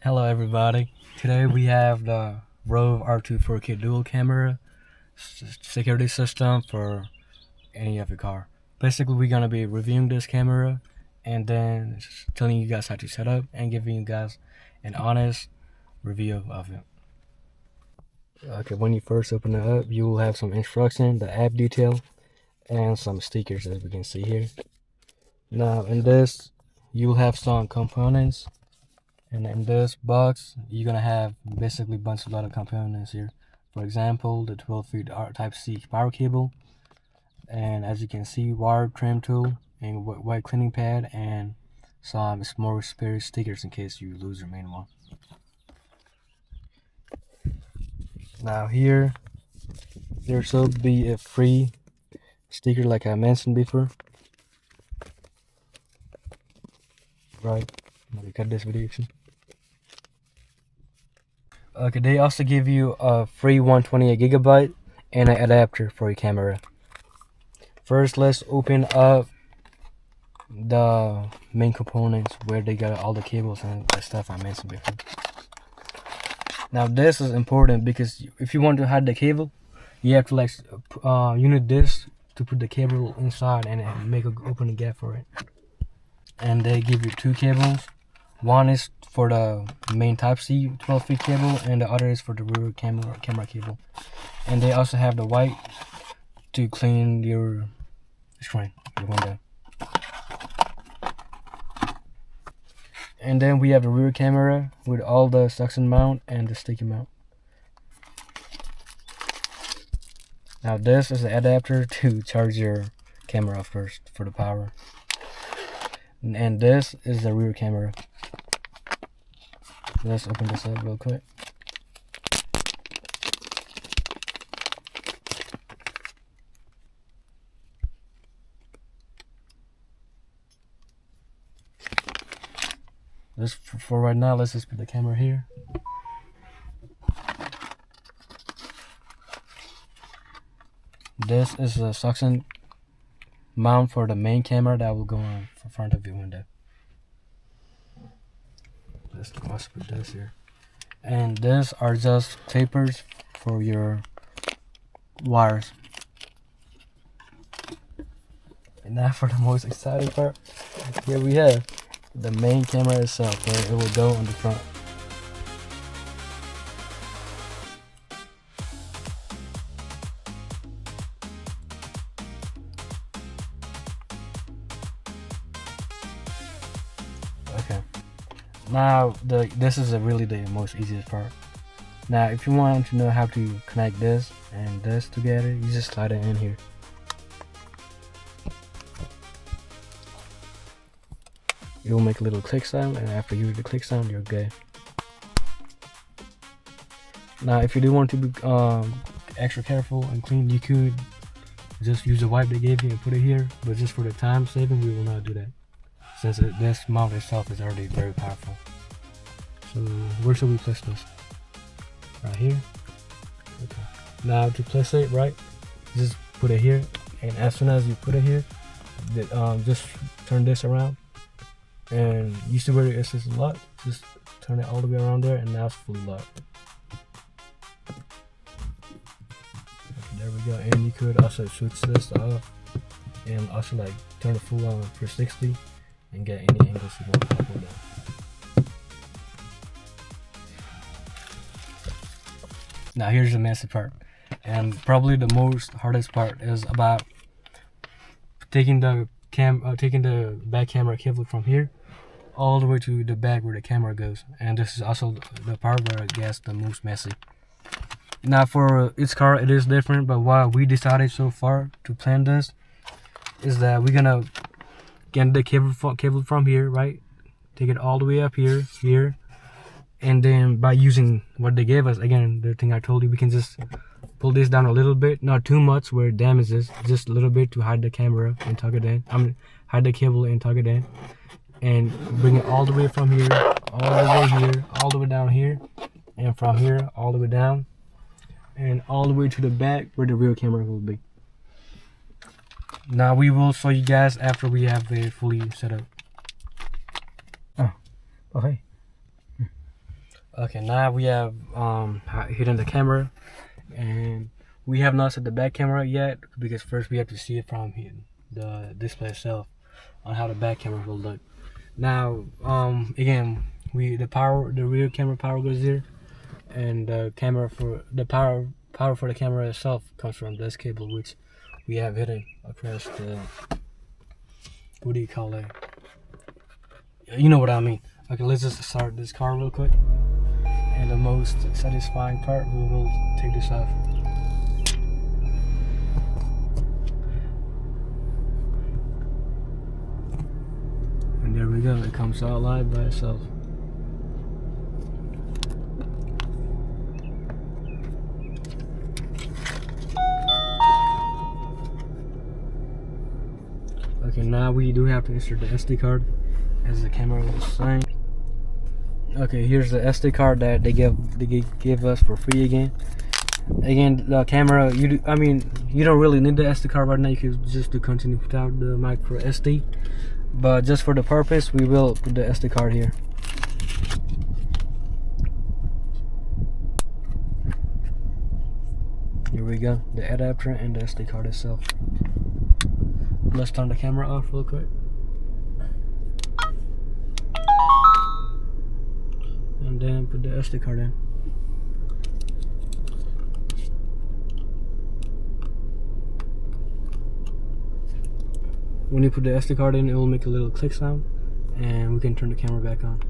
Hello everybody. Today we have the Rove R2-4K dual camera security system for any of your car. Basically we're going to be reviewing this camera and then telling you guys how to set up and giving you guys an honest review of it. Okay, when you first open it up, you will have some instruction, the app detail, and some stickers as we can see here. Now in this, you'll have some components. And in this box, you're gonna have basically a lot of components here. For example, the 12 feet Type-C power cable, and as you can see, wire trim tool, and white cleaning pad, and some more spare stickers in case you lose your main one. Now here, there should be a free sticker like I mentioned before. Right, let me cut this video. Okay, they also give you a free 128GB and an adapter for your camera. First, let's open up the main components where they got all the cables and the stuff I mentioned before. Now this is important because if you want to hide the cable, you have to unit this to put the cable inside and make an opening gap for it. And they give you two cables. One is for the main Type-C 12 feet cable, and the other is for the rear camera cable. And they also have the white to clean your screen, your window. And then we have the rear camera with all the suction mount and the sticky mount. Now this is the adapter to charge your camera first for the power. And this is the rear camera. Let's open this up real quick. For right now, let's just put the camera here. This is a suction mount for the main camera that will go on the front of your window. Let's also put this here. And these are just tapers for your wires. And now for the most exciting part, here we have the main camera itself, where it will go on the front. Okay. Now this is really the most easiest part. Now if you want to know how to connect this and this together, you just slide it in here. It will make a little click sound, and after you hear the click sound, you're good. Now if you do want to be extra careful and clean, you could just use the wipe they gave you and put it here, but just for the time saving, we will not do that, since this mount itself is already very powerful. So where should we place this? Right here. Okay. Now to place it right, just put it here, and as soon as you put it here, just turn this around, and you see where it says lock, just turn it all the way around there, and now it's fully locked. Okay, there we go. And you could also switch this off and also turn it full on 360 and get any angles you want, up or down. Now here's the messy part, and probably the most hardest part is about taking the back camera cable from here all the way to the back where the camera goes. And this is also the part where it gets the most messy. Now for each car it is different, but what we decided so far to plan this is that we're gonna get the cable from here, right? Take it all the way up here. And then by using what they gave us, again, the thing I told you, we can just pull this down a little bit, not too much where it damages, just a little bit to hide the camera and tuck it in. Hide the cable and tuck it in. And bring it all the way from here, all the way here, all the way down here, and from here, all the way down, and all the way to the back where the rear camera will be. Now we will show you guys after we have it fully set up. Oh, hey. Okay, now we have hidden the camera, and we have not set the back camera yet because first we have to see it from here, the display itself on how the back camera will look. Now, again, the rear camera power goes here, and the camera for the power for the camera itself comes from this cable, which we have hidden across the, what do you call it? You know what I mean. Okay, let's just start this car real quick. And the most satisfying part, we will take this off. And there we go, it comes out live by itself. Okay, now we do have to insert the SD card, as the camera was saying. Okay, here's the SD card that they give us for free again. Again, the camera, you don't really need the SD card right now. You can just do continue without the micro SD. But just for the purpose, we will put the SD card here. Here we go, the adapter and the SD card itself. Let's turn the camera off real quick. And then put the SD card in. When you put the SD card in, it will make a little click sound, and we can turn the camera back on.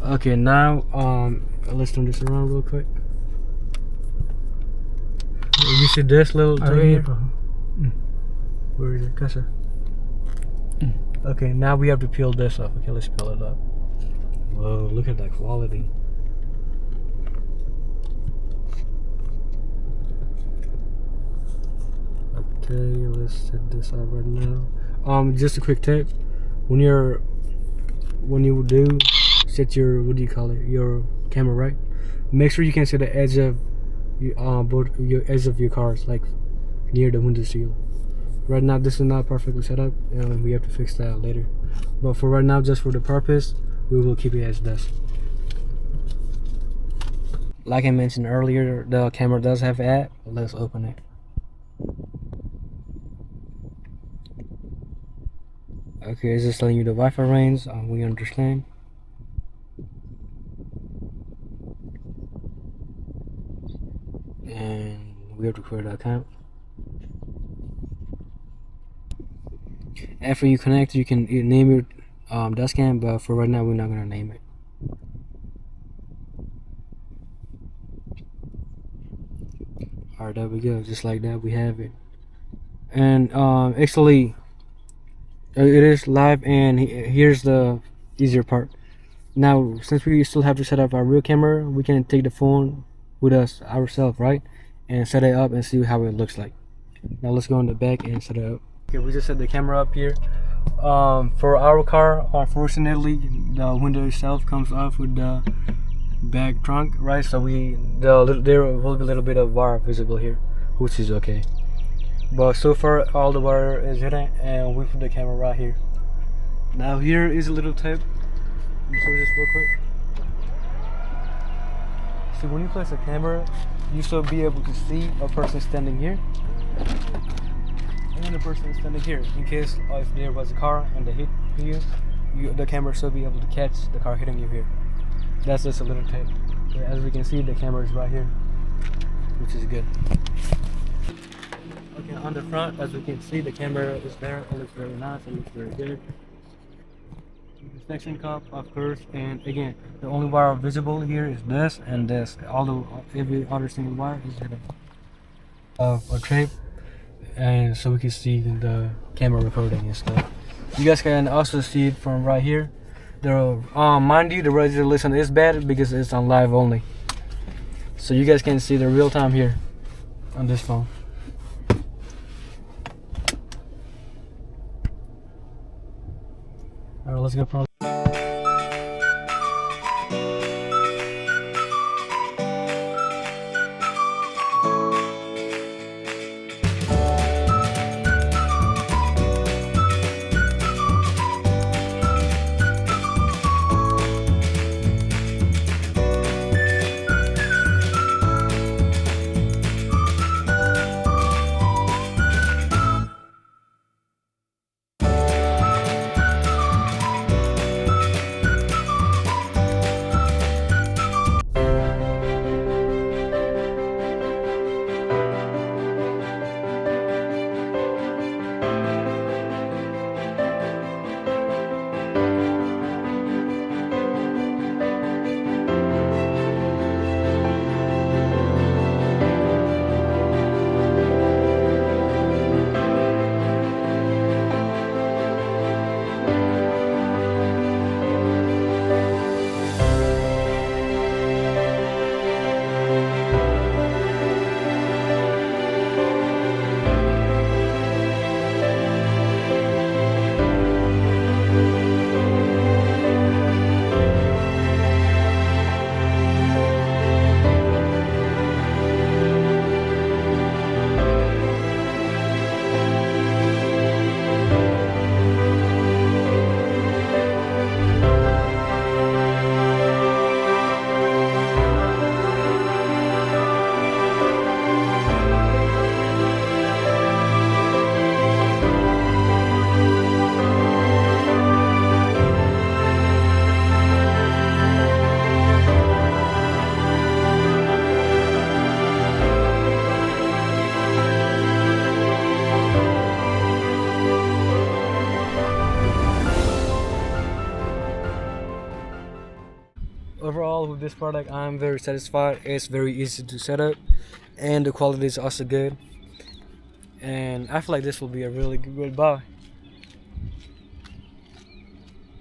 Okay, now let's turn this around real quick. You see this little thing here? Where is it? Casa. Okay, now we have to peel this off. Okay, let's peel it up. Whoa, look at that quality. Okay, let's set this up right now. Just a quick tip: when you do set your, what do you call it, your camera, right? Make sure you can set the edge of both your edge of your cars, like near the window sill. Right now, this is not perfectly set up, and we have to fix that later. But for right now, just for the purpose, we will keep it as this. Like I mentioned earlier, the camera does have an app. Let's open it. Okay, it's just telling you the Wi-Fi range. We understand. And we have to create an account. After you connect, you can name your dust cam, but for right now, we're not gonna name it. Alright, there we go. Just like that, we have it. And actually, it is live, and here's the easier part. Now, since we still have to set up our real camera, we can take the phone with us ourselves, right? And set it up and see how it looks like. Now let's go in the back and set it up. Okay, we just set the camera up here. For our car, unfortunately, the window itself comes off with the back trunk, right? So there will be a little bit of wire visible here, which is okay. But so far, all the wire is hidden, and we put the camera right here. Now here is a little tip. Let me show this real quick. So when you place a camera, you should be able to see a person standing here and a person standing here. In case if there was a car and they hit you, the camera should be able to catch the car hitting you here. That's just a little tip. But as we can see, the camera is right here, which is good. Okay, on the front, as we can see, the camera is there. It looks very nice. It looks very good. Section cup, of course, and again, the only wire visible here is this and this. Although every other single wire is hidden. A tape, and so we can see the camera recording and stuff. You guys can also see it from right here. Mind you, the resolution is bad because it's on live only. So you guys can see the real time here on this phone. Alright, let's go. overall with this product, I'm very satisfied. It's very easy to set up, and the quality is also good. And I feel like this will be a really good buy.